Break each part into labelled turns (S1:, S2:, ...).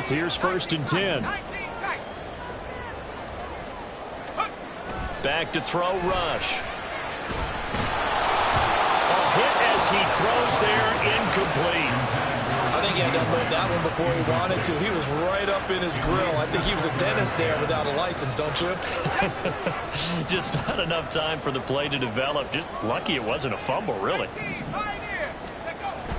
S1: Here's 1st and 10. Back to throw, Rush. A hit as he throws there, incomplete.
S2: I think he had to unload that one before he wanted to. He was right up in his grill. I think he was a dentist there without a license, don't you?
S1: Just not enough time for the play to develop. Just lucky it wasn't a fumble, really.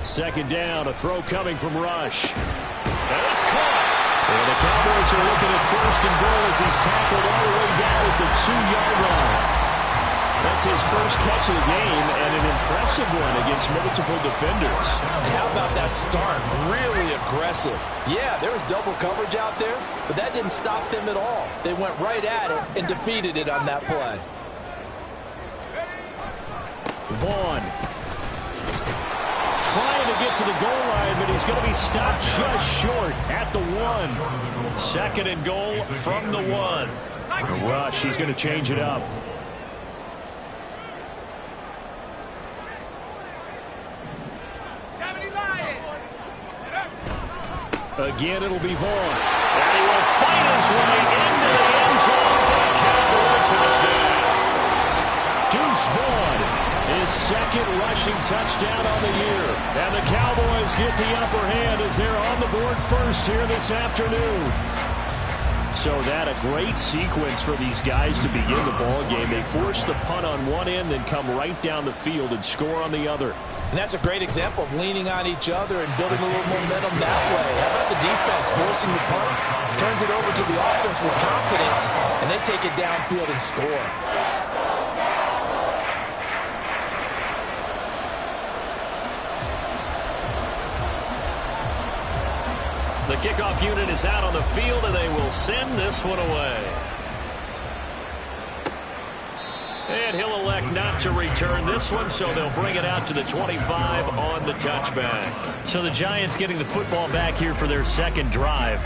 S1: 2nd down, a throw coming from Rush. And it's caught. And the Cowboys are looking at 1st and goal as he's tackled all the way down at the 2-yard line. That's his first catch of the game, and an impressive one against multiple defenders.
S2: And how about that start? Really aggressive. Yeah, there was double coverage out there, but that didn't stop them at all. They went right at it and defeated it on that play.
S1: Vaughn. Trying to get to the goal line, but he's going to be stopped just short at the 1. 2nd and goal from the 1. Rush, he's going to change it up. Again, it'll be Vaughn. And he will fight his way into the end zone for a Cowboy touchdown. Deuce Vaughn, his 2nd rushing touchdown on the year. And the Cowboys get the upper hand as they're on the board first here this afternoon. So that a great sequence for these guys to begin the ball game. They force the punt on one end, then come right down the field and score on the other.
S2: And that's a great example of leaning on each other and building a little momentum that way. How about the defense forcing the punt, turns it over to the offense with confidence, and they take it downfield and score.
S1: The kickoff unit is out on the field, and they will send this one away. And he'll elect not to return this one, so they'll bring it out to the 25 on the touchback. So the Giants getting the football back here for their 2nd drive.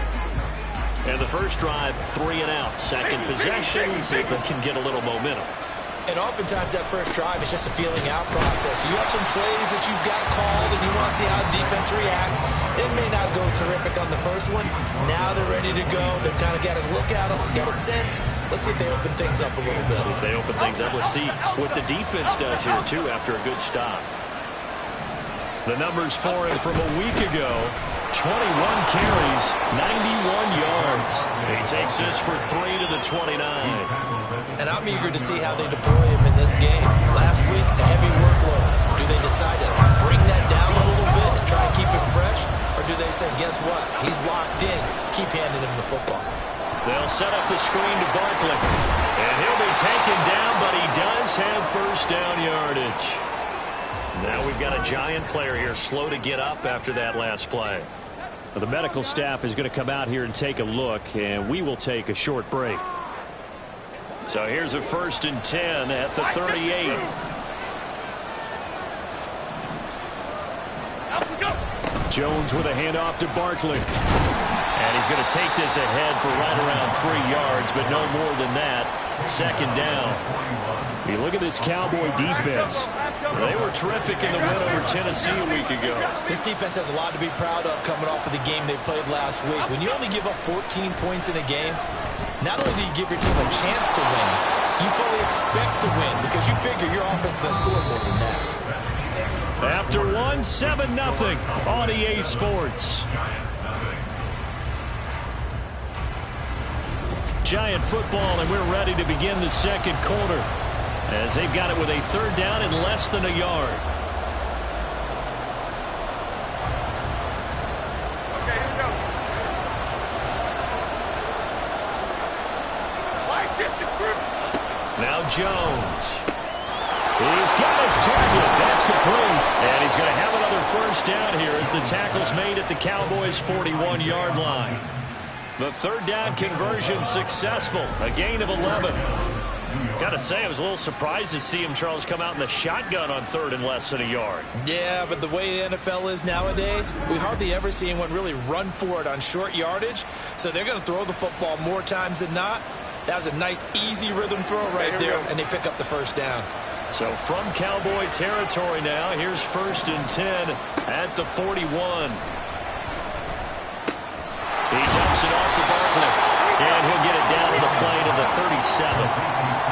S1: And the first drive, 3 and out. 2nd possession, see if they can get a little momentum.
S2: And oftentimes that first drive is just a feeling out process. You have some plays that you've got called and you want to see how the defense reacts. It may not go terrific on the first one. Now they're ready to go. They've kind of got a look at them, got a sense. Let's see if they open things up a little bit.
S1: See if they open things up. Let's see what the defense does here, too, after a good stop. The numbers for him from a week ago. 21 carries, 91 yards. He takes this for 3 to the 29.
S2: And I'm eager to see how they deploy him in this game. Last week, a heavy workload. Do they decide to bring that down a little bit and try to keep him fresh? Or do they say, guess what? He's locked in. Keep handing him the football.
S1: They'll set up the screen to Barkley. And he'll be taken down, but he does have 1st down yardage. Now we've got a Giant player here slow to get up after that last play. Well, the medical staff is going to come out here and take a look, and we will take a short break. So here's a 1st and 10 at the 38. Jones with a handoff to Barkley. And he's going to take this ahead for right around 3 yards, but no more than that. 2nd down. You look at this Cowboy defense. They were terrific in the win over Tennessee a week ago.
S2: This defense has a lot to be proud of coming off of the game they played last week. When you only give up 14 points in a game, not only do you give your team a chance to win, you fully expect to win because you figure your offense is going to score more than that.
S1: After 1, 7-0 on EA Sports. Giant football, and we're ready to begin the 2nd quarter as they've got it with a 3rd down and less than a yard.
S3: Okay, here we go.
S1: Now Jones. He's got his target. That's complete. And he's going to have another 1st down here as the tackle's made at the Cowboys' 41-yard line. The 3rd down conversion successful. A gain of 11. Got to say, I was a little surprised to see him, Charles, come out in the shotgun on 3rd and less than a yard.
S2: Yeah, but the way the NFL is nowadays, we hardly ever see anyone really run for it on short yardage. So they're going to throw the football more times than not. That was a nice, easy rhythm throw right there, and they pick up the 1st down.
S1: So from Cowboy territory now, here's 1st and 10 at the 41. He dumps it off to Barkley. And he'll get it down to the play to the 37.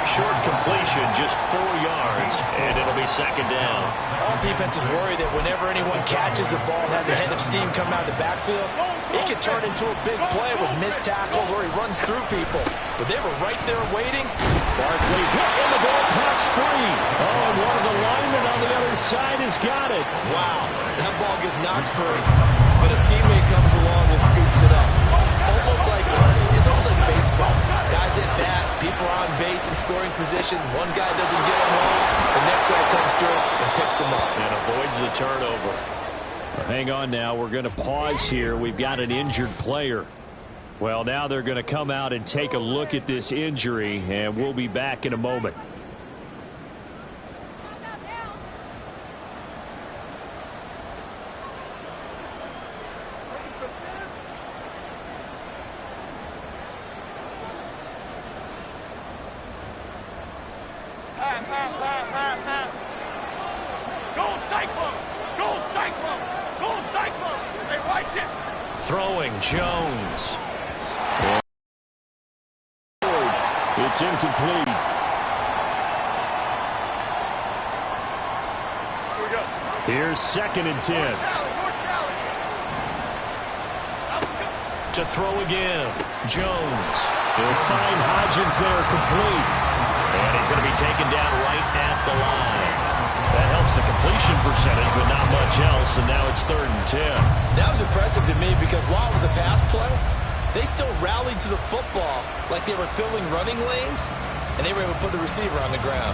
S1: Short completion, just 4 yards, and it'll be second down.
S2: All defenses worry that whenever anyone catches the ball and has a head of steam coming out of the backfield, it can turn into a big play with missed tackles or he runs through people. But they were right there waiting.
S1: Barkley hit in the ball, pops free. Oh, and one of the linemen on the other side has got it.
S2: Wow, that ball gets knocked free. But a teammate comes along and scoops it up. It's almost like baseball. Guys hit bat, people are on base in scoring position. One guy doesn't get him home. The next guy comes through and picks him up.
S1: And avoids the turnover. Well, hang on now. We're going to pause here. We've got an injured player. Well, now they're going to come out and take a look at this injury, and we'll be back in a moment. Throwing Jones. It's incomplete. Here's 2nd and 10. To throw again. Jones. He'll find Hodgins there, complete. And he's going to be taken down right at the line. That helps the completion percentage, but not much else, and now it's 3rd and 10.
S2: That was impressive to me because while it was a pass play, they still rallied to the football like they were filling running lanes, and they were able to put the receiver on the ground.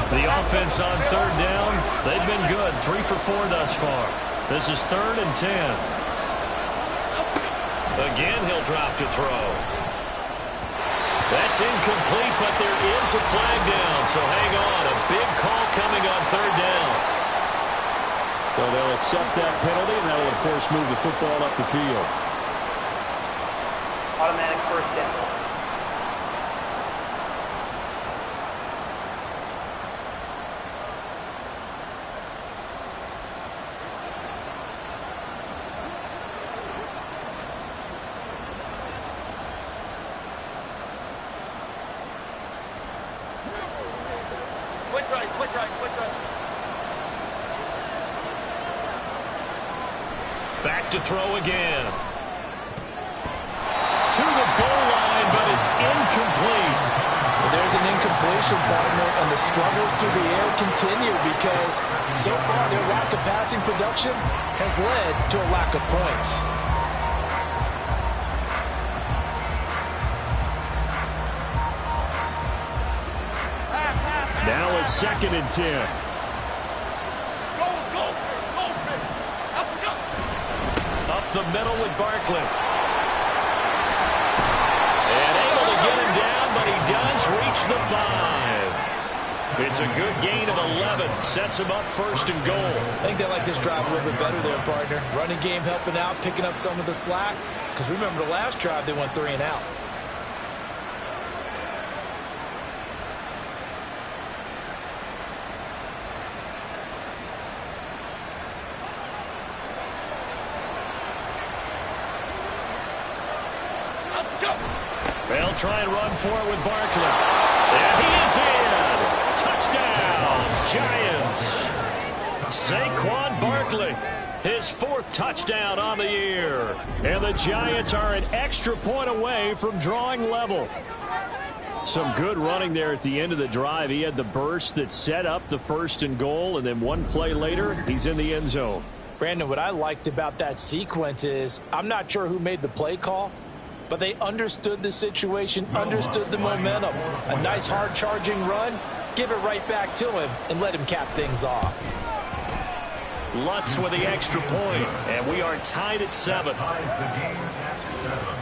S1: The offense on 3rd down, they've been good. 3 for 4 thus far. This is 3rd and 10. Again, he'll drop to throw. That's incomplete, but there is a flag down, so hang on. A big call coming on 3rd down. So they'll accept that penalty, and that will, of course, move the football up the field.
S3: Automatic 1st down.
S1: Back to throw again. To the goal line, but it's incomplete.
S2: Well, there's an incompletion, partner, and the struggles through the air continue because so far their lack of passing production has led to a lack of points.
S1: Now a 2nd and 10. Up the middle with Barkley. And able to get him down, but he does reach the 5. It's a good gain of 11. Sets him up 1st and goal.
S2: I think they like this drive a little bit better there, partner. Running game helping out, picking up some of the slack. Because remember the last drive, they went 3 and out.
S1: They'll try and run for it with Barkley. And he is in. Touchdown, Giants. Saquon Barkley, his 4th touchdown on the year. And the Giants are an extra point away from drawing level. Some good running there at the end of the drive. He had the burst that set up the 1st and goal, and then one play later, he's in the end zone.
S2: Brandon, what I liked about that sequence is I'm not sure who made the play call, but they understood the situation, understood the momentum. A nice hard-charging run, give it right back to him, and let him cap things off.
S1: Lutz with the extra point, and we are tied at 7.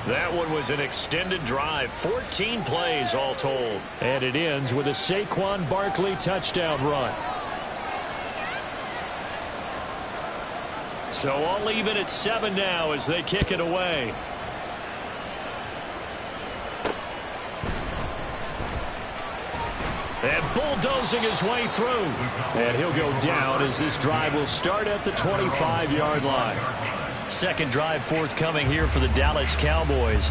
S1: That one was an extended drive, 14 plays all told. And it ends with a Saquon Barkley touchdown run. So all even at 7 now as they kick it away. And bulldozing his way through. And he'll go down as this drive will start at the 25-yard line.
S3: Second drive forthcoming here for the Dallas Cowboys.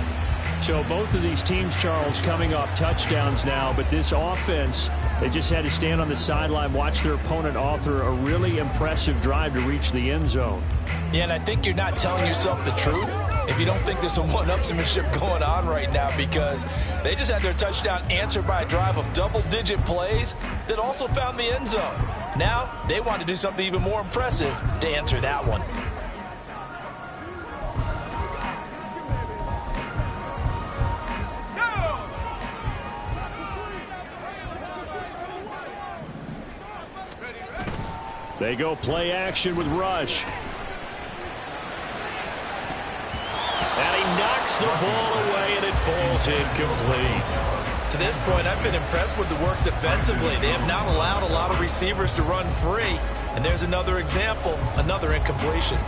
S1: So both of these teams, Charles, coming off touchdowns now, but this offense, they just had to stand on the sideline, watch their opponent author a really impressive drive to reach the end zone.
S2: Yeah, and I think you're not telling yourself the truth if you don't think there's some one-upsmanship going on right now, because they just had their touchdown answered by a drive of double-digit plays that also found the end zone. Now they want to do something even more impressive to answer that one.
S1: They go play action with Rush. And he knocks the ball away, and it falls incomplete.
S2: To this point, I've been impressed with the work defensively. They have not allowed a lot of receivers to run free. And there's another example, another incompletion.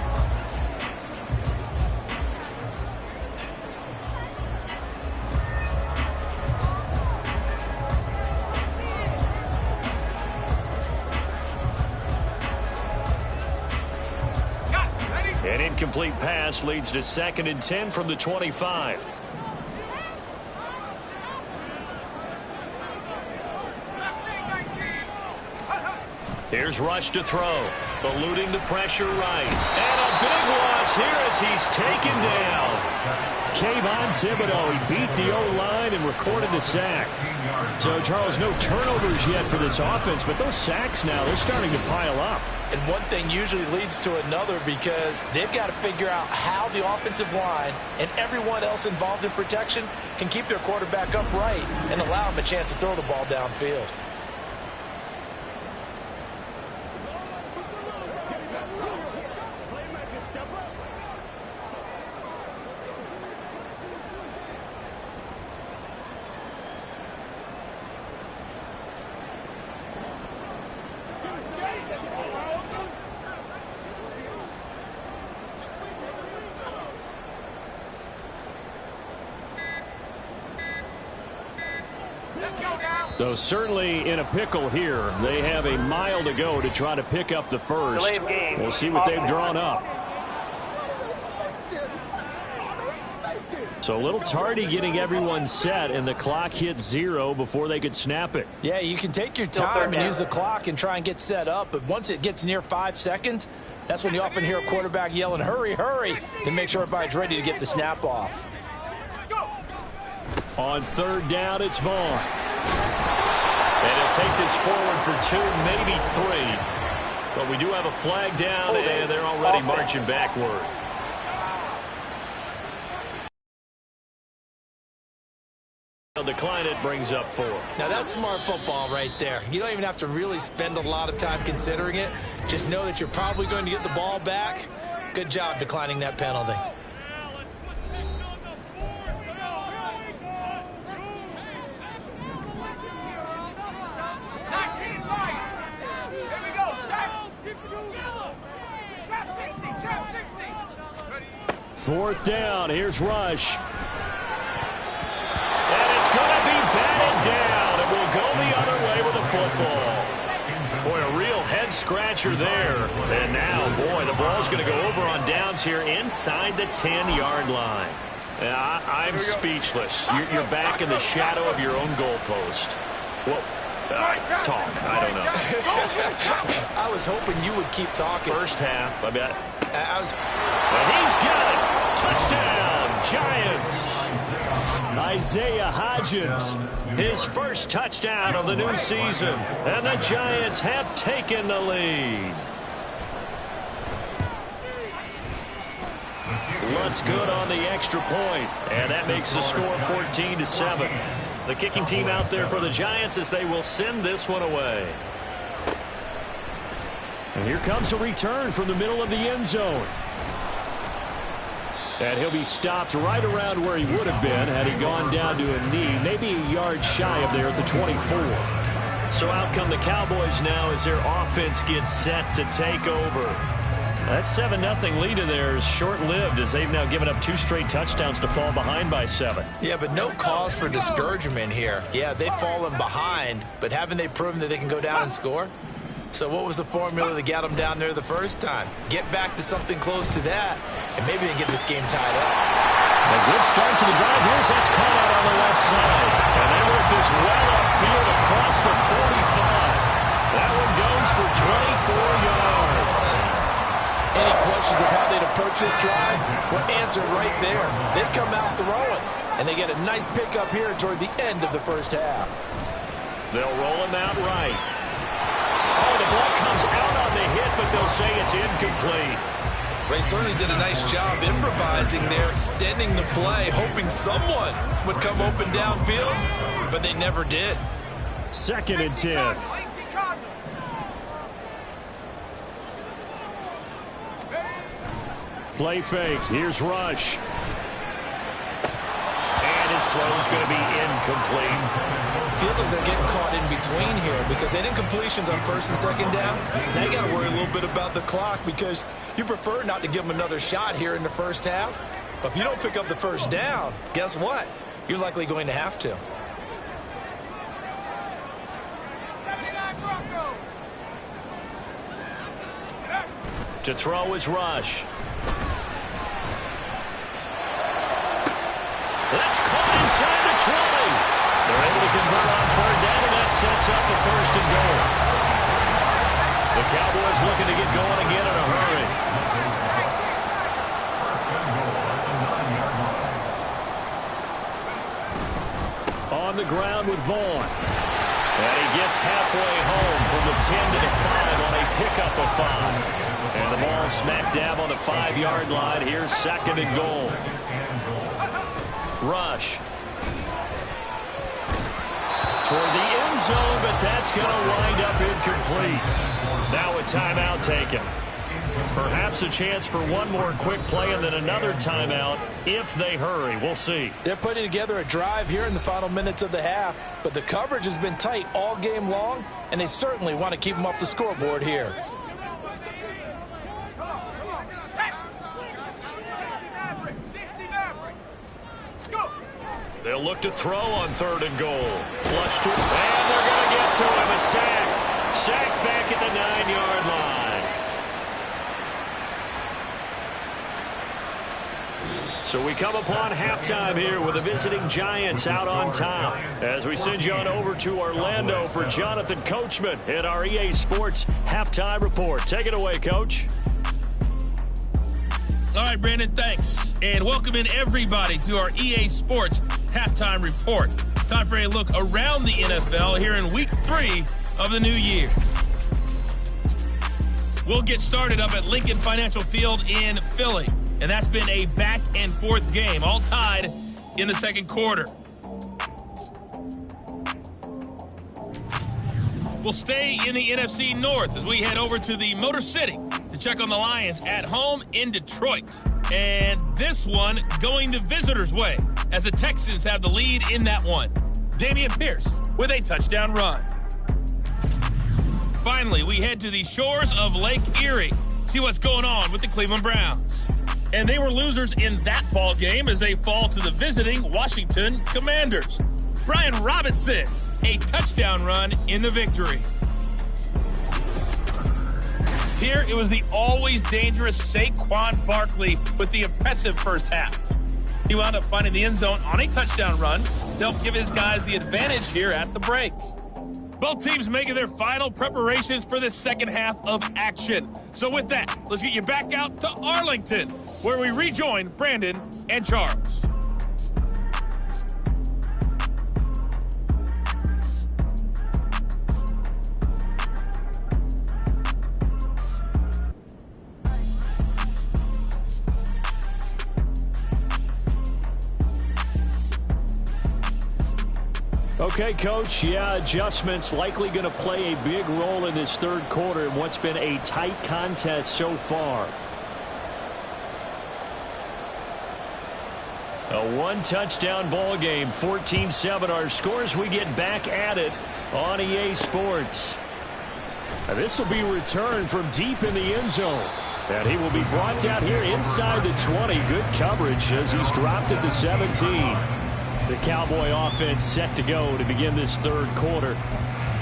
S1: An incomplete pass leads to 2nd and 10 from the 25. Here's Rush to throw, eluding the pressure right. And a big loss here as he's taken down. Kayvon Thibodeau, he beat the O-line and recorded the sack. So, Charles, no turnovers yet for this offense, but those sacks now, they're starting to pile up.
S2: And one thing usually leads to another, because they've got to figure out how the offensive line and everyone else involved in protection can keep their quarterback upright and allow him a chance to throw the ball downfield.
S1: So certainly in a pickle here. They have a mile to go to try to pick up the first. We'll see what they've drawn up. So a little tardy getting everyone set, and the clock hits 0 before they could snap it.
S2: Yeah, you can take your time and use the clock and try and get set up, but once it gets near 5 seconds, that's when you often hear a quarterback yelling, "Hurry, hurry," to make sure everybody's ready to get the snap off.
S1: On 3rd down, it's Vaughn. And he'll take this forward for 2, maybe 3. But we do have a flag down, and they're already marching backward. Decline it brings up 4.
S2: Now that's smart football right there. You don't even have to really spend a lot of time considering it. Just know that you're probably going to get the ball back. Good job declining that penalty.
S1: Fourth down, here's Rush. And it's going to be batted down. It will go the other way with the football. Boy, a real head-scratcher there. And now, boy, the ball's going to go over on downs here inside the 10-yard line. I'm speechless. You're back in the shadow of your own goalpost. Well, talk. I don't know.
S2: I was hoping you would keep talking.
S1: First half, I bet.
S2: And
S1: he's got it. Touchdown, Giants. Isaiah Hodgins, his first touchdown of the new season. And the Giants have taken the lead. Lutz good on the extra point, and that makes the score 14-7. The kicking team out there for the Giants as they will send this one away. And here comes a return from the middle of the end zone. And he'll be stopped right around where he would have been had he gone down to a knee, maybe a yard shy of there at the 24. So out come the Cowboys now as their offense gets set to take over.
S3: That 7-0 lead of theirs short-lived as they've now given up 2 straight touchdowns to fall behind by 7.
S2: Yeah, but no cause for discouragement here. Yeah, they've fallen behind, but haven't they proven that they can go down and score? So what was the formula that got them down there the first time? Get back to something close to that, and maybe they get this game tied up.
S1: A good start to the drive. Here's that's caught out on the left side. And they work this well upfield across the 45. That one goes for 24 yards.
S2: Any questions of how they'd approach this drive? Well, answered right there. They'd come out throwing, and they get a nice pickup here toward the end of the first half.
S1: They'll roll him out right. Oh, the ball comes out on the hit, but they'll say it's incomplete.
S2: They certainly did a nice job improvising there, extending the play, hoping someone would come open downfield, but they never did.
S1: 2nd and 10. Play fake. Here's Rush. And his throw's going to be incomplete.
S2: Feels like they're getting caught in between here because they didn't incompletions on 1st and 2nd down. Now you got to worry a little bit about the clock because you prefer not to give them another shot here in the first half. But if you don't pick up the first down, guess what? You're likely going to have to.
S1: To throw is Rush. That's caught inside the 20. They're able to convert on 3rd down, and that sets up the 1st and goal. The Cowboys looking to get going again in a hurry. On the ground with Vaughn. And he gets halfway home from the 10 to the 5 on a pickup of 5. And the ball smack dab on the 5-yard line. Here's 2nd and goal. Rush. Toward the end zone, but that's going to wind up incomplete. Now a timeout taken. Perhaps a chance for one more quick play and then another timeout if they hurry. We'll see.
S2: They're putting together a drive here in the final minutes of the half, but the coverage has been tight all game long, and they certainly want to keep them off the scoreboard here.
S1: They'll look to throw on 3rd and goal. Flush to, and they're going to get to him. A sack. Sack back at the 9-yard line. So we come upon halftime here with the visiting Giants out on top. As we send you on over to Orlando for Jonathan Coachman in our EA Sports Halftime Report. Take it away, Coach.
S4: All right, Brandon, thanks. And welcome in everybody to our EA Sports Halftime Report. Time for a look around the NFL here in Week 3 of the new year. We'll get started up at Lincoln Financial Field in Philly. And that's been a back-and-forth game, all tied in the 2nd quarter. We'll stay in the NFC North as we head over to the Motor City to check on the Lions at home in Detroit. And this one going the visitors' way as the Texans have the lead in that one. Dameon Pierce with a touchdown run. Finally, we head to the shores of Lake Erie. See what's going on with the Cleveland Browns. And they were losers in that ball game as they fall to the visiting Washington Commanders. Brian Robinson, a touchdown run in the victory. Here, it was the always dangerous Saquon Barkley with the impressive first half. He wound up finding the end zone on a touchdown run to help give his guys the advantage here at the break. Both teams making their final preparations for the second half of action. So with that, let's get you back out to Arlington, where we rejoin Brandon and Charles.
S1: Okay, Coach, adjustments likely going to play a big role in this 3rd quarter in what's been a tight contest so far. A one-touchdown ball game, 14-7 our scores. We get back at it on EA Sports. And this will be returned from deep in the end zone. And he will be brought down here inside the 20. Good coverage as he's dropped at the 17.
S3: The Cowboy offense set to go to begin this third quarter.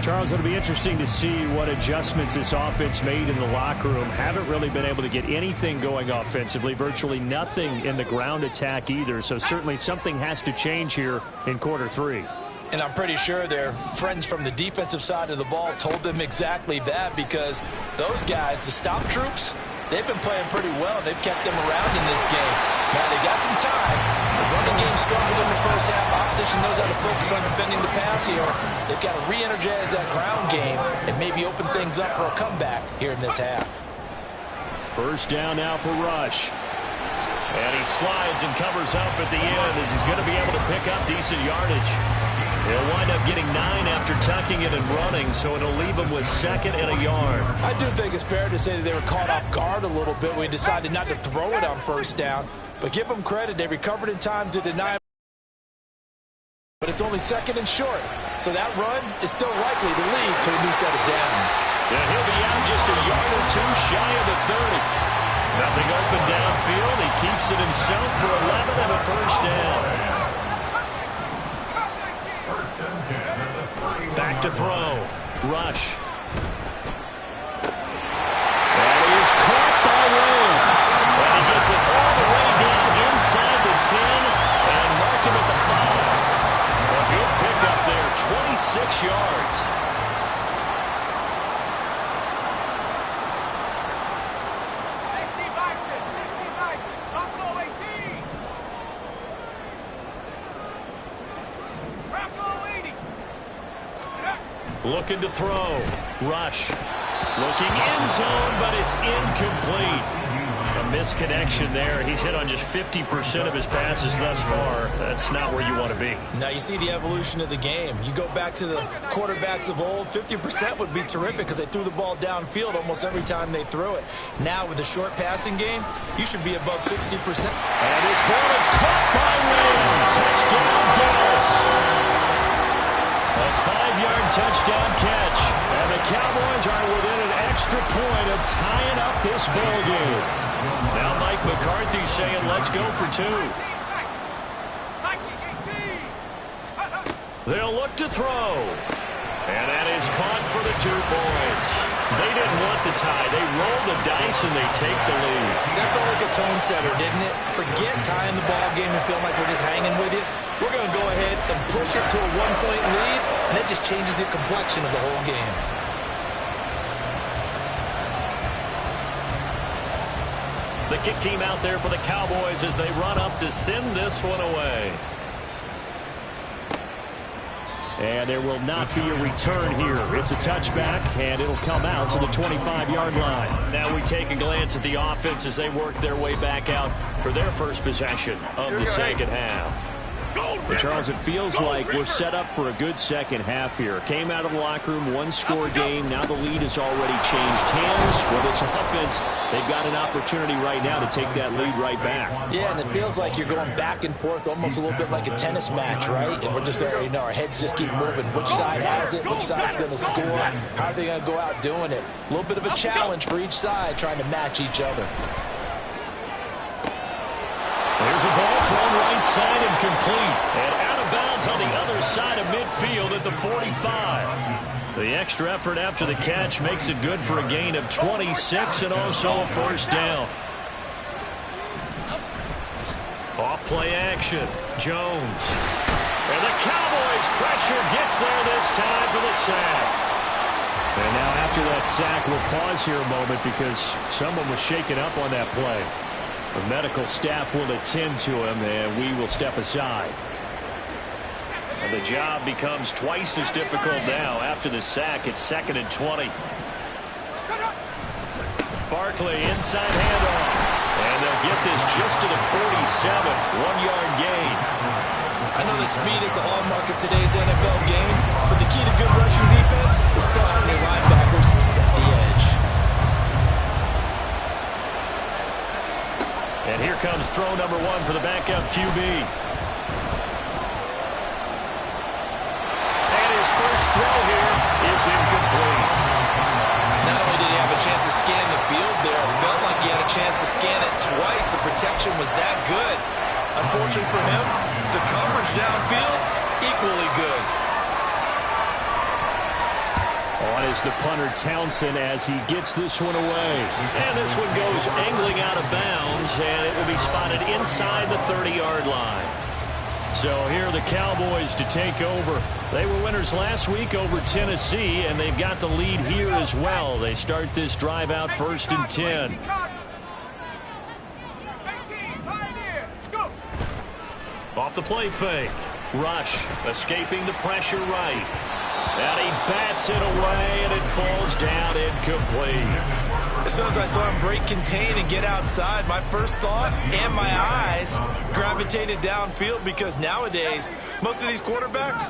S3: Charles, it'll be interesting to see what adjustments this offense made in the locker room. Haven't really been able to get anything going offensively. Virtually nothing in the ground attack either. So certainly something has to change here in quarter three.
S2: And I'm pretty sure their friends from the defensive side of the ball told them exactly that, because those guys, the stop troops, they've been playing pretty well. They've kept them around in this game. Now, they got some time. The running game struggled in the first half. Opposition knows how to focus on defending the pass here. They've got to re-energize that ground game and maybe open things up for a comeback here in this half.
S3: First down now for Rush. And he slides and covers up at the end as he's going to be able to pick up decent yardage. He'll wind up getting 9 after tucking it and running, so it'll leave him with 2nd and a yard.
S2: I do think it's fair to say that they were caught off guard a little bit when we decided not to throw it on first down. But give them credit, they recovered in time to deny. But it's only 2nd and short, so that run is still likely to lead to a new set of downs.
S3: Yeah, he'll be out just a yard or two shy of the 30. Nothing open downfield. He keeps it himself for 11 and a first down. Back to throw. Rush. And he is caught by Rowe. And he gets it all the way down inside the 10 and mark him at the 5. A good pickup there, 26 yards. Looking to throw. Rush. Looking end zone, but it's incomplete. A misconnection there. He's hit on just 50% of his passes thus far. That's not where you want to be.
S2: Now you see the evolution of the game. You go back to the quarterbacks of old, 50% would be terrific because they threw the ball downfield almost every time they threw it. Now with the short passing game, you should be above 60%.
S3: And this ball is caught by Ram. Touchdown, Dallas. A 5-yard touchdown catch, and the Cowboys are within an extra point of tying up this ball game. Now Mike McCarthy saying, let's go for 2. They'll look to throw, and that is caught for the 2 points. They didn't want the tie. They roll the dice, and they take the lead.
S2: That felt like a tone setter, didn't it? Forget tying the ball game and feeling like we're just hanging with you. We're going to go ahead and push it to a 1-point lead, and that just changes the complexion of the whole game.
S3: The kick team out there for the Cowboys as they run up to send this one away. And there will not be a return here. It's a touchback, and it'll come out to the 25-yard line. Now we take a glance at the offense as they work their way back out for their first possession of the second half. But Charles, it feels like we're set up for a good second half here. Came out of the locker room, 1-score game. Now the lead has already changed hands. For this offense, they've got an opportunity right now to take that lead right back.
S2: Yeah, and it feels like you're going back and forth, almost a little bit like a tennis match, right? And we're just there, you know, our heads just keep moving. Which side has it? Which side's going to score? How are they going to go out doing it? A little bit of a challenge for each side, trying to match each other.
S3: There's a ball thrown right side and complete. And out of bounds on the other side of midfield at the 45. The extra effort after the catch makes it good for a gain of 26 and also a first down. Off play action. Jones. And the Cowboys pressure gets there this time for the sack. And now after that sack, we'll pause here a moment because someone was shaken up on that play. The medical staff will attend to him, and we will step aside. And the job becomes twice as difficult now. After the sack, it's 2nd and 20. Barkley, inside handoff. And they'll get this just to the 47. 1-yard gain.
S2: I know the speed is the hallmark of today's NFL game, but the key to good rushing defense is still having your linebackers set the edge.
S3: And here comes throw number 1 for the backup QB. And his first throw here is incomplete.
S2: Not only did he have a chance to scan the field there, it felt like he had scan it twice. The protection was that good. Unfortunately for him, the coverage downfield, equally good.
S3: On is the punter Townsend as he gets this one away. And this one goes angling out of bounds, and it will be spotted inside the 30-yard line. So here are the Cowboys to take over. They were winners last week over Tennessee, and they've got the lead here as well. They start this drive out 1st and 10. Off the play fake. Rush escaping the pressure right. And he bats it away, and it falls down incomplete.
S2: As soon as I saw him break contain and get outside, my first thought and my eyes gravitated downfield, because nowadays, most of these quarterbacks,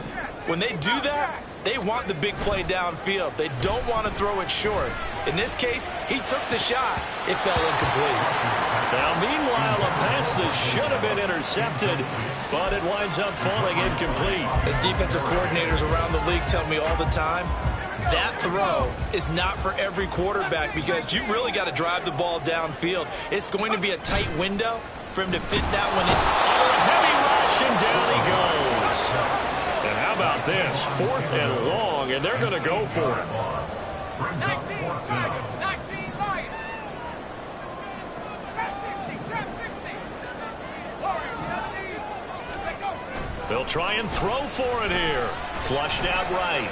S2: when they do that, they want the big play downfield. They don't want to throw it short. In this case, he took the shot. It fell incomplete.
S3: Now, meanwhile, a pass that should have been intercepted, but it winds up falling incomplete.
S2: As defensive coordinators around the league tell me all the time, that throw is not for every quarterback, because you've really got to drive the ball downfield. It's going to be a tight window for him to fit that one in.
S3: Under a heavy rush, and down he goes. And how about this? 4th and long, and they're going to go for it.
S5: 19 Lions. Trap 60. Warriors 70. Take over.
S3: They'll try and throw for it here. Flushed out right.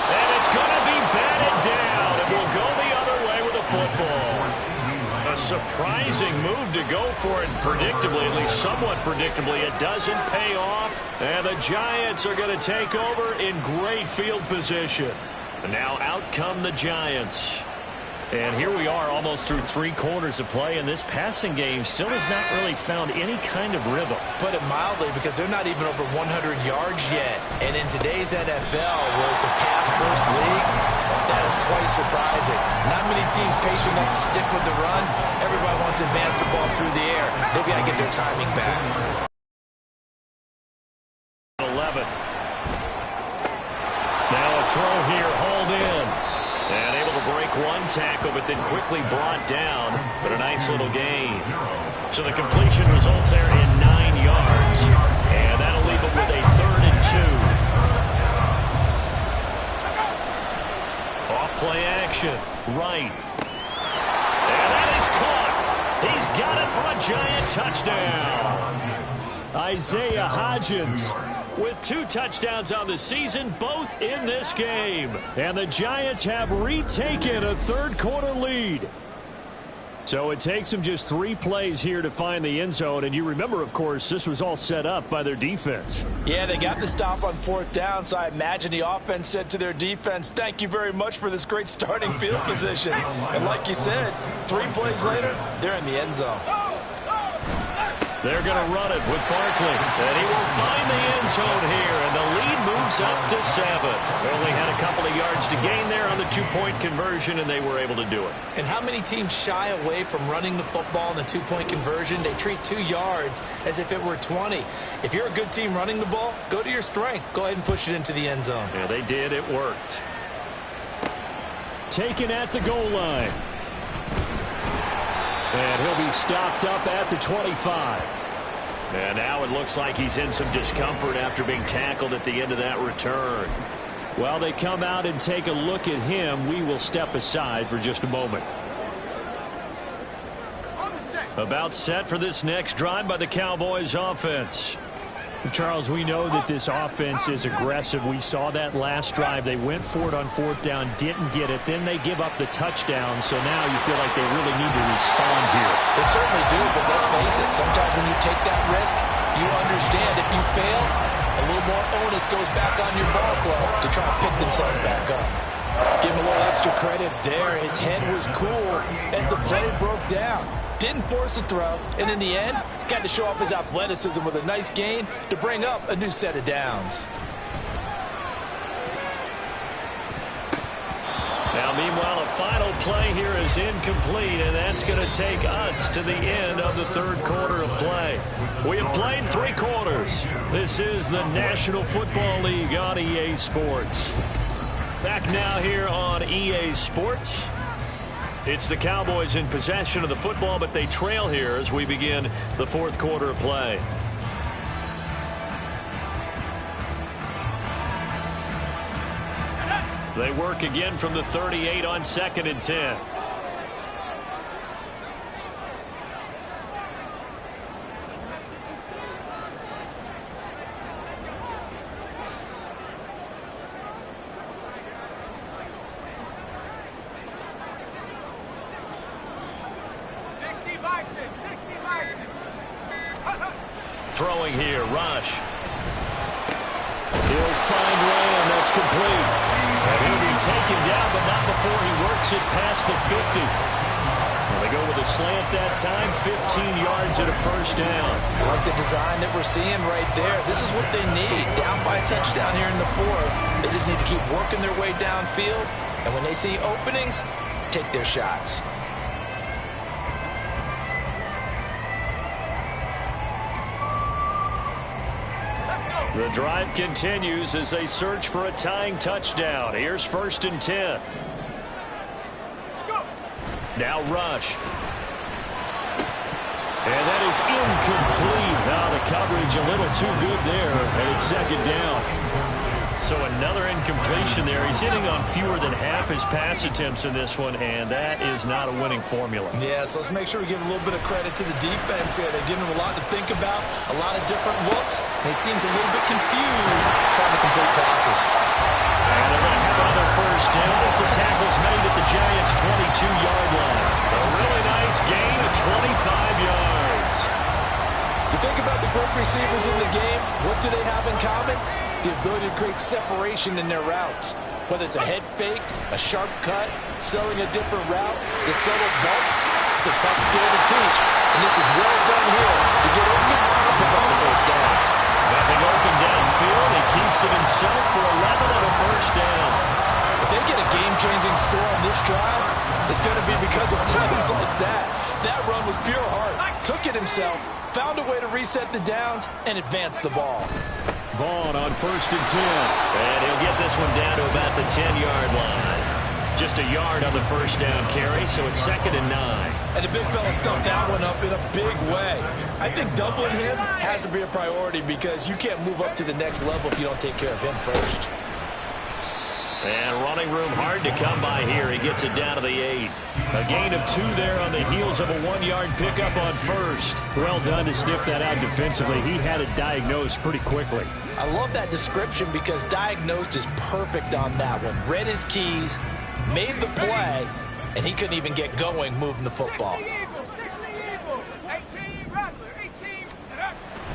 S3: And it's going to be batted down. It will go the other way with a football. A surprising move to go for it, predictably, at least somewhat predictably. It doesn't pay off, and the Giants are going to take over in great field position. And now out come the Giants. And here we are almost through 3 quarters of play, and this passing game still has not really found any kind of rhythm.
S2: Put it mildly, because they're not even over 100 yards yet. And in today's NFL, where it's a pass-first league, that is quite surprising. Not many teams patient enough to stick with the run. Everybody wants to advance the ball through the air. They've got to get their timing back.
S3: 11. Now a throw here, hauled in. And able to break one tackle, but then quickly brought down. But a nice little gain. So the completion results there in 9 yards. And that'll leave it with a 3rd and 2. Off play action. Right. And that is caught. He's got it for a Giant touchdown. Isaiah Hodgins with 2 touchdowns on the season, both in this game. And the Giants have retaken a 3rd quarter lead. So it takes them just 3 plays here to find the end zone. And you remember, of course, this was all set up by their defense.
S2: Yeah, they got the stop on 4th down, so I imagine the offense said to their defense, thank you very much for this great starting field position. And like you said, 3 plays later, they're in the end zone.
S3: They're going to run it with Barkley, and he will find the end zone here, and the lead moves up to 7. They only had a couple of yards to gain there on the 2-point conversion, and they were able to do it.
S2: And how many teams shy away from running the football in the 2-point conversion? They treat 2 yards as if it were 20. If you're a good team running the ball, go to your strength. Go ahead and push it into the end zone.
S3: Yeah, they did. It worked. Taken at the goal line. And he'll be stopped up at the 25. And now it looks like he's in some discomfort after being tackled at the end of that return. While they come out and take a look at him, we will step aside for just a moment. About set for this next drive by the Cowboys offense. Charles, we know that this offense is aggressive. We saw that last drive. They went for it on 4th down, didn't get it. Then they give up the touchdown. So now you feel like they really need to respond here.
S2: They certainly do, but let's face it. Sometimes when you take that risk, you understand if you fail, a little more onus goes back on your ball club to try to pick themselves back up. Give him a little extra credit there. His head was cool as the play broke down. Didn't force a throw, and in the end, got to show off his athleticism with a nice gain to bring up a new set of downs.
S3: Now, meanwhile, a final play here is incomplete, and that's going to take us to the end of the 3rd quarter of play. We have played 3 quarters. This is the National Football League on EA Sports. Back now here on EA Sports. It's the Cowboys in possession of the football, but they trail here as we begin the fourth quarter of play. They work again from the 38 on 2nd and 10. Throwing here, Rush. He'll find Lamb. That's complete. And he'll be taken down, but not before he works it past the 50. Well, they go with a slant that time, 15 yards and a first down.
S2: I like the design that we're seeing right there. This is what they need. Down by a touchdown here in the fourth. They just need to keep working their way downfield. And when they see openings, take their shots.
S3: The drive continues as they search for a tying touchdown. Here's 1st and 10. Now Rush. And that is incomplete. Now the coverage a little too good there, and it's 2nd down. So another incompletion there. He's hitting on fewer than half his pass attempts in this one, and that is not a winning formula.
S2: Yeah, so let's make sure we give a little bit of credit to the defense here. They're giving him a lot to think about, a lot of different looks, and he seems a little bit confused trying to complete passes.
S3: And they're going to have another first down as the tackle's made at the Giants' 22-yard line. A really nice gain of 25 yards.
S2: You think about the great receivers in the game, what do they have in common? The ability to create separation in their routes. Whether it's a head fake, a sharp cut, selling a different route, the subtle bump, it's a tough skill to teach. And this is well done here to get open and pick up the first down.
S3: Nothing open downfield. He keeps it himself for 11 and a first down.
S2: If they get a game-changing score on this drive, it's going to be because of plays like that. That run was pure heart. Took it himself, found a way to reset the downs, and advance the ball.
S3: Vaughn on 1st and 10. And he'll get this one down to about the 10-yard line. Just a yard on the first down carry, so it's 2nd and 9.
S2: And the big fella stuffed that one up in a big way. I think doubling him has to be a priority because you can't move up to the next level if you don't take care of him first.
S3: And running room hard to come by here. He gets it down to the 8. A gain of 2 there on the heels of a 1-yard pickup on first. Well done to sniff that out defensively. He had it diagnosed pretty quickly.
S2: I love that description because diagnosed is perfect on that one. Read his keys, made the play, and he couldn't even get going moving the football.
S5: 60 Eagles, 18 Rattler, 18.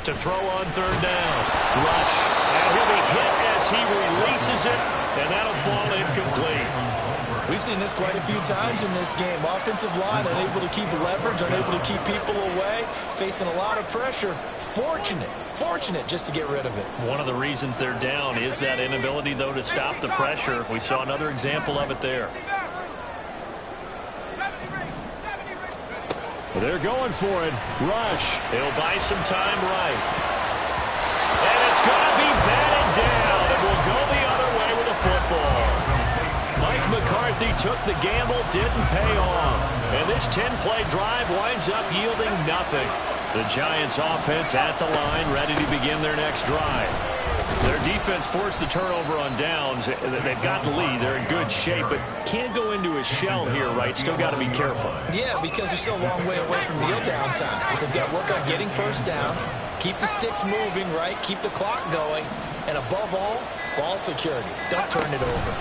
S3: To throw on 3rd down. Rush. And he'll be hit as he releases it, and that'll fall incomplete.
S2: We've seen this quite a few times in this game. Offensive line unable to keep leverage, unable to keep people away, facing a lot of pressure. Fortunate just to get rid of it.
S3: One of the reasons they're down is that inability, though, to stop the pressure. We saw another example of it there. They're going for it. Rush. He'll buy some time right. And it's going to be batted down. And we'll go the other way with the football. Mike McCarthy took the gamble, didn't pay off. And this 10-play drive winds up yielding nothing. The Giants offense at the line, ready to begin their next drive. Their defense forced the turnover on downs. They've got the lead. They're in good shape, but can't go into a shell here, right? Still got to be careful.
S2: Yeah, because they're still a long way away from kneel down time. So they've got to work on getting first downs, keep the sticks moving, right? Keep the clock going, and above all, ball security. Don't turn it over.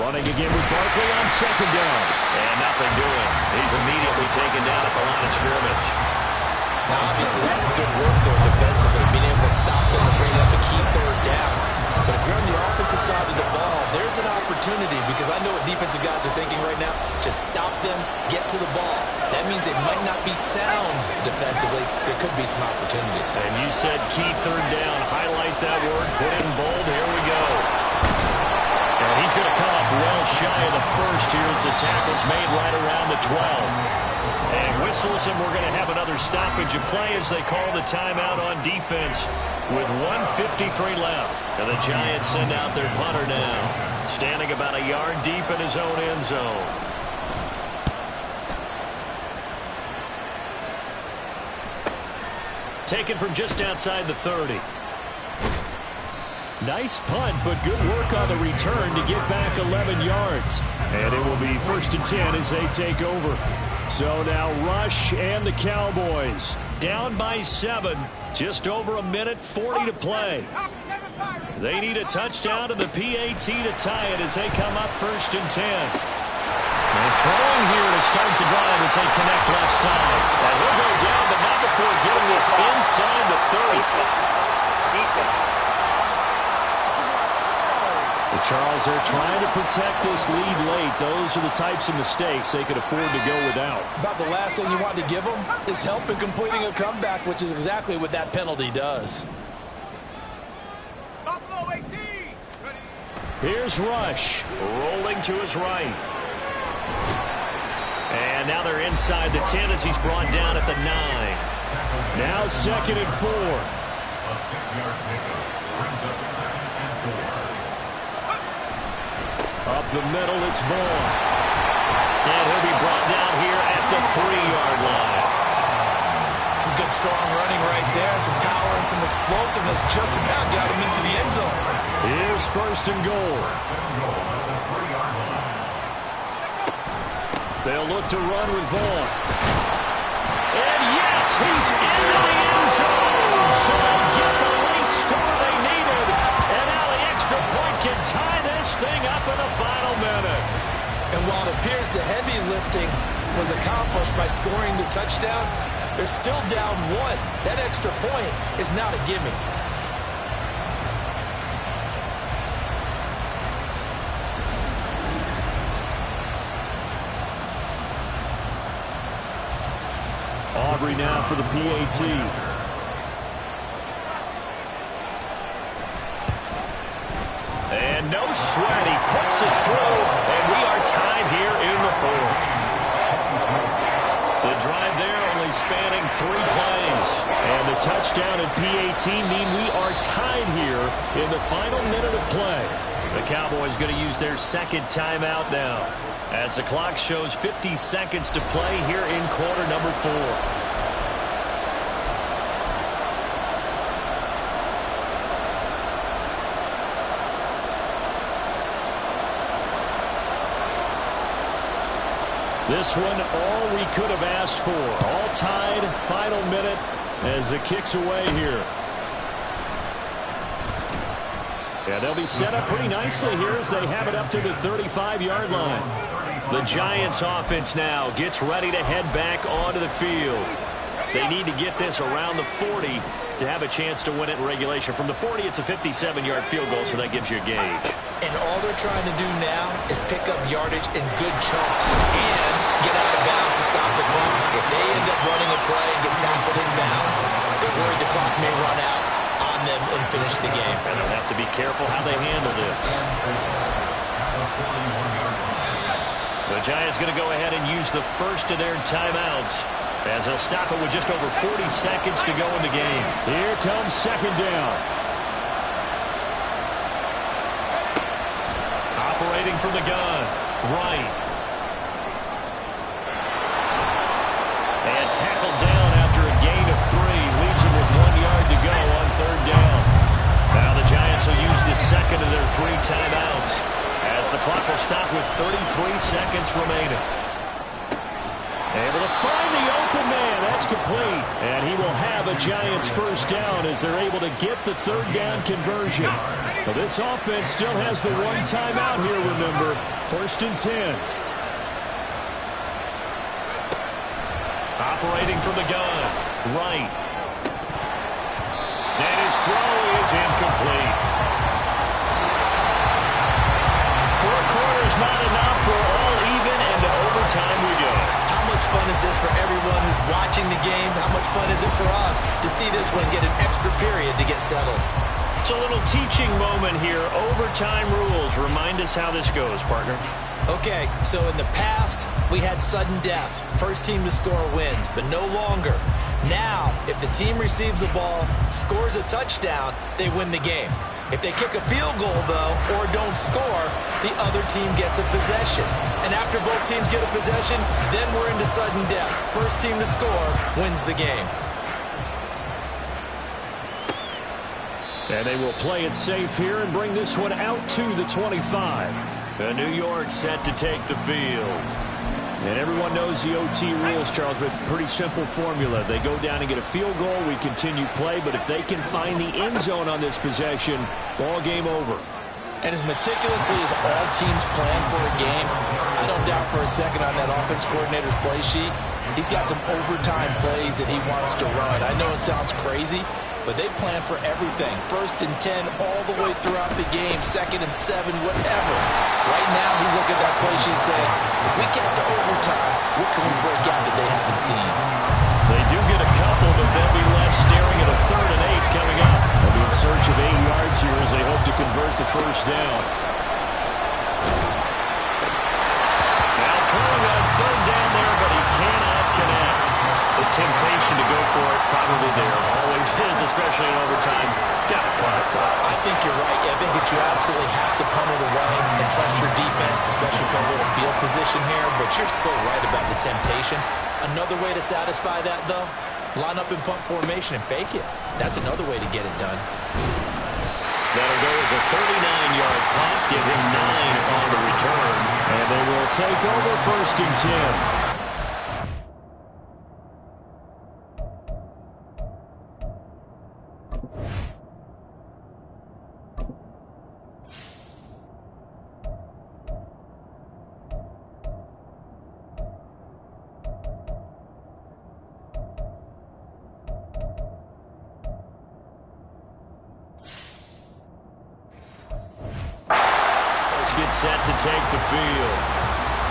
S3: Running again with Barkley on 2nd down. And nothing doing. He's immediately taken down at the line of scrimmage.
S2: Now, obviously, that's some good work there defensively, being able to stop them and bring up a key 3rd down. But if you're on the offensive side of the ball, there's an opportunity because I know what defensive guys are thinking right now. Just stop them, get to the ball. That means they might not be sound defensively. There could be some opportunities.
S3: And you said key 3rd down. Highlight that word. Put it in bold. Here we go. And he's going to come up well shy of the first here as the tackle's made right around the 12. And whistles, and we're going to have another stoppage of play as they call the timeout on defense with 1:53 left. And the Giants send out their punter now, standing about a yard deep in his own end zone. taken from just outside the 30. Nice punt, but good work on the return to get back 11 yards. And it will be 1st and 10 as they take over. So now Rush and the Cowboys down by 7. Just over a minute 40 to play. They need a touchdown to the PAT to tie it as they come up 1st and 10. They're throwing here to start the drive as they connect left side. And he'll go down, but not before getting this inside the 30. Charles, they're trying to protect this lead late. Those are the types of mistakes they could afford to go without.
S2: About the last thing you want to give them is help in completing a comeback, which is exactly what that penalty does.
S5: Buffalo 18. Ready.
S3: Here's Rush, rolling to his right. And now they're inside the 10 as he's brought down at the 9. Now 2nd and 4.
S6: A 6-yard pickup brings up 2nd and 4.
S3: Up the middle, it's Vaughn. And he'll be brought down here at the 3-yard line.
S2: Some good, strong running right there. Some power and some explosiveness just about got him into the end zone.
S3: Here's 1st and goal. They'll look to run with Vaughn. And yes, he's into the end zone. So they'll get the late score they needed. And now the extra point can tie this thing up in the final minute.
S2: And while it appears the heavy lifting was accomplished by scoring the touchdown, they're still down 1. That extra point is not a gimme.
S3: Aubrey now for the PAT. And no sweat, he puts it through, and we are tied here in the 4th. The drive there only spanning 3 plays. And the touchdown and PAT mean we are tied here in the final minute of play. The Cowboys going to use their 2nd timeout now, as the clock shows 50 seconds to play here in quarter number 4. This one, all we could have asked for. All tied, final minute as it kicks away here. Yeah, they'll be set up pretty nicely here as they have it up to the 35-yard line. The Giants offense now gets ready to head back onto the field. They need to get this around the 40 to have a chance to win it in regulation. From the 40, it's a 57-yard field goal, so that gives you a gauge.
S2: And all they're trying to do now is pick up yardage in good chunks and get out of bounds to stop the clock. If they end up running a play and get tackled in bounds, they're worried the clock may run out on them and finish the game.
S3: And they'll have to be careful how they handle this. The Giants going to go ahead and use the first of their timeouts as they'll stop it with just over 40 seconds to go in the game. Here comes 2nd down. Operating from the gun. Right. And tackled down after a gain of 3. Leaves him with 1 yard to go on 3rd down. Now the Giants will use the 2nd of their 3 timeouts as the clock will stop with 33 seconds remaining. Able to find the open man. That's complete. And he will have a Giants 1st down as they're able to get the 3rd down conversion. But this offense still has the 1 timeout here, remember. 1st and 10. Operating from the gun. Right. And his throw is incomplete. 4 quarters not enough for all even, and to overtime we go.
S2: How much fun is this for everyone who's watching the game? How much fun is it for us to see this one get an extra period to get settled?
S3: It's a little teaching moment here. Overtime rules. Remind us how this goes, partner.
S2: Okay, so in the past, we had sudden death. First team to score wins, but no longer. Now, if the team receives the ball, scores a touchdown, they win the game. If they kick a field goal, though, or don't score, the other team gets a possession. And after both teams get a possession, then we're into sudden death. First team to score wins the game.
S3: And they will play it safe here and bring this one out to the 25. And New York set to take the field. And everyone knows the OT rules, Charles, but pretty simple formula. They go down and get a field goal, we continue play, but if they can find the end zone on this possession, ball game over.
S2: And as meticulously as all teams plan for a game, I don't doubt for a second on that offense coordinator's play sheet, he's got some overtime plays that he wants to run. I know it sounds crazy, but they plan for everything. 1st and 10 all the way throughout the game, 2nd and 7, whatever. Right now, he's looking at that play sheet saying, if we get to overtime, what can we break out that they haven't seen?
S3: They do get a couple, but they'll be left staring at a 3rd and 8 coming up. They'll be in search of 8 yards here as they hope to convert the first down. Now throwing on 3rd down there, but he cannot connect. The temptation to go for it probably there. Always is, especially in overtime. Got to punt it, though.
S2: I think you're right. I think that you absolutely have to punt it away and trust your defense, especially for a little field position here. But you're so right about the temptation. Another way to satisfy that, though, line up in punt formation and fake it. That's another way to get it done.
S3: That'll go as a 39-yard punt. Give him 9 on the return. And they will take over 1st and 10. Get set to take the field.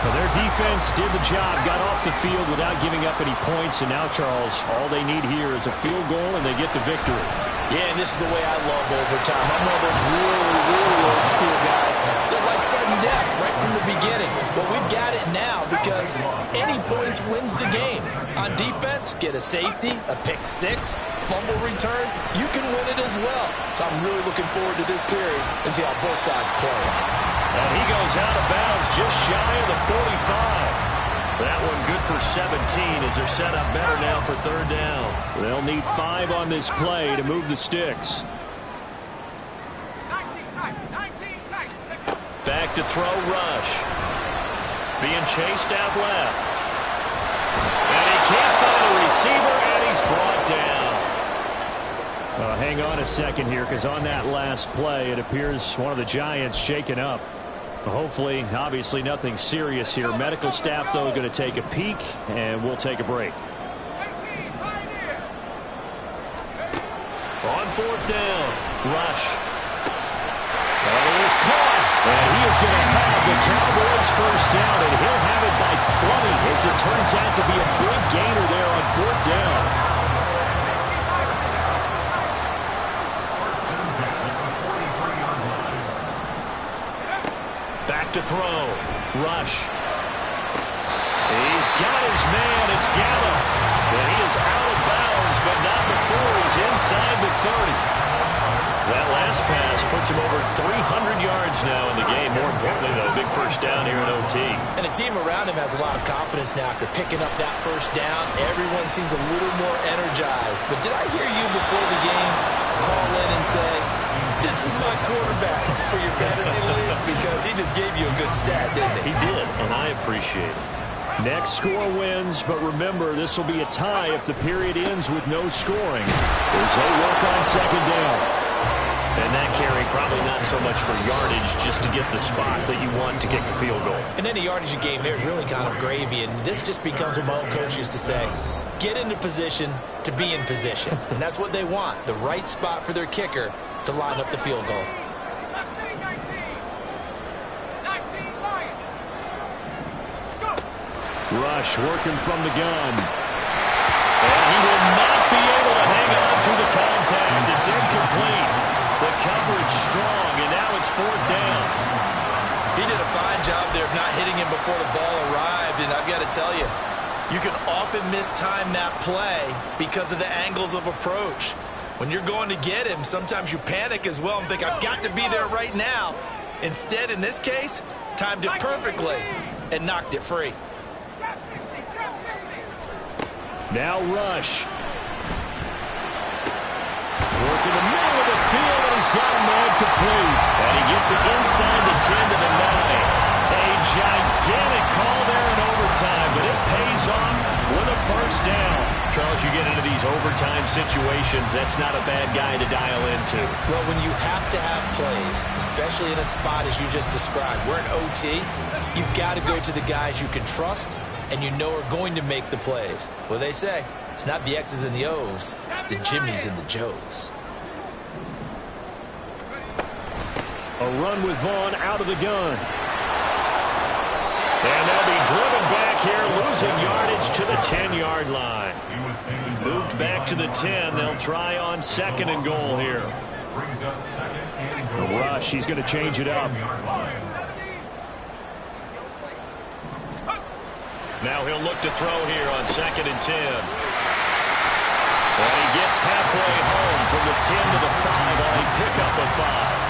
S3: Well, their defense did the job, got off the field without giving up any points, and now, Charles, all they need here is a field goal, and they get the victory.
S2: Yeah, and this is the way I love overtime. I'm one of those really old school guys that like sudden death right from the beginning. But we've got it now because any points wins the game. On defense, get a safety, a pick 6, fumble return, you can win it as well. So I'm really looking forward to this series and see how both sides play.
S3: And he goes out of bounds just shy of the 45. That one good for 17 as they're set up better now for 3rd down. They'll need 5 on this play to move the sticks.
S5: 19 tight.
S3: Back to throw, Rush. Being chased out left. And he can't find a receiver, and he's brought down. Hang on a second here, because on that last play, it appears one of the Giants shaken up. Hopefully, obviously, nothing serious here. Medical staff, though, going to take a peek, and we'll take a break. On 4th down, Rush. And it is caught. And he is going to have the Cowboys first down, and he'll have it by plenty, as it turns out to be a big gainer there on 4th down. To throw. Rush. He's got his man. It's Gallup. And he is out of bounds, but not before he's inside the 30. That last pass puts him over 300 yards now in the game. More importantly, though, big first down here in OT.
S2: And the team around him has a lot of confidence now after picking up that first down. Everyone seems a little more energized. But did I hear you before the game call in and say, this is my quarterback for your fantasy league? Because he just gave you a good stat, didn't he?
S3: He did, and I appreciate it. Next score wins, but remember, this will be a tie if the period ends with no scoring as they work on 2nd down. And that carry probably not so much for yardage, just to get the spot that you want to kick the field goal.
S2: And any yardage game there is really kind of gravy, and this just becomes what my old coach used to say, get into position to be in position. And that's what they want, the right spot for their kicker to line up the field goal.
S3: Rush working from the gun. And he will not be able to hang on to the contact. It's incomplete. The coverage strong, and now it's 4th down.
S2: He did a fine job there of not hitting him before the ball arrived, and I've got to tell you, you can often mistime that play because of the angles of approach. When you're going to get him, sometimes you panic as well and think, I've got to be there right now. Instead, in this case, timed it perfectly and knocked it free.
S3: Now Rush. Work in the middle of the field,
S1: complete.
S3: And he gets it inside the 10 to the 9. A gigantic call there in overtime, but it pays off with a first down. Charles, you get into these overtime situations, that's not a bad guy to dial into.
S2: Well, when you have to have plays, especially in a spot as you just described, we're in OT, you've got to go to the guys you can trust and you know are going to make the plays. Well, they say, it's not the X's and the O's, it's the Jimmies and the Joes.
S1: A run with Vaughn out of the gun. And they'll be driven back here, losing yardage to the 10-yard line. Moved back to the 10. They'll try on 2nd and goal here. The rush, he's going to change it up. Now he'll look to throw here on 2nd and 10. And he gets halfway home from the 10 to the 5 on a pickup of 5.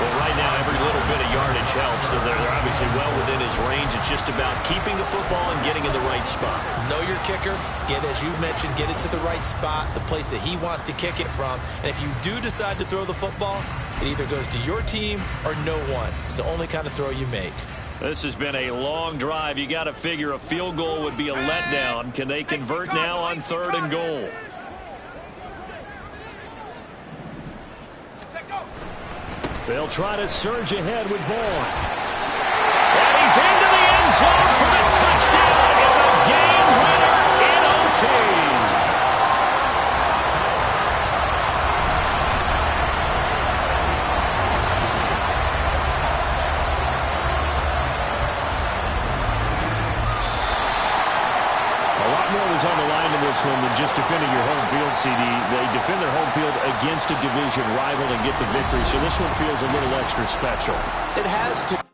S1: Well, right now, every little bit of yardage helps, so they're obviously well within his range. It's just about keeping the football and getting in the right spot.
S2: Know your kicker. Get, as you mentioned, get it to the right spot, the place that he wants to kick it from. And if you do decide to throw the football, it either goes to your team or no one. It's the only kind of throw you make.
S3: This has been a long drive. You got to figure a field goal would be a letdown. Can they convert now on 3rd and goal? They'll try to surge ahead with Vaughn. And he's into the end zone for the touchdown and the game winner in OT.
S1: A lot more was on the line in this one than just defending your home field, CD. They defend their home field against a division rival and get the victory, so this one feels a little extra special.
S2: It has to.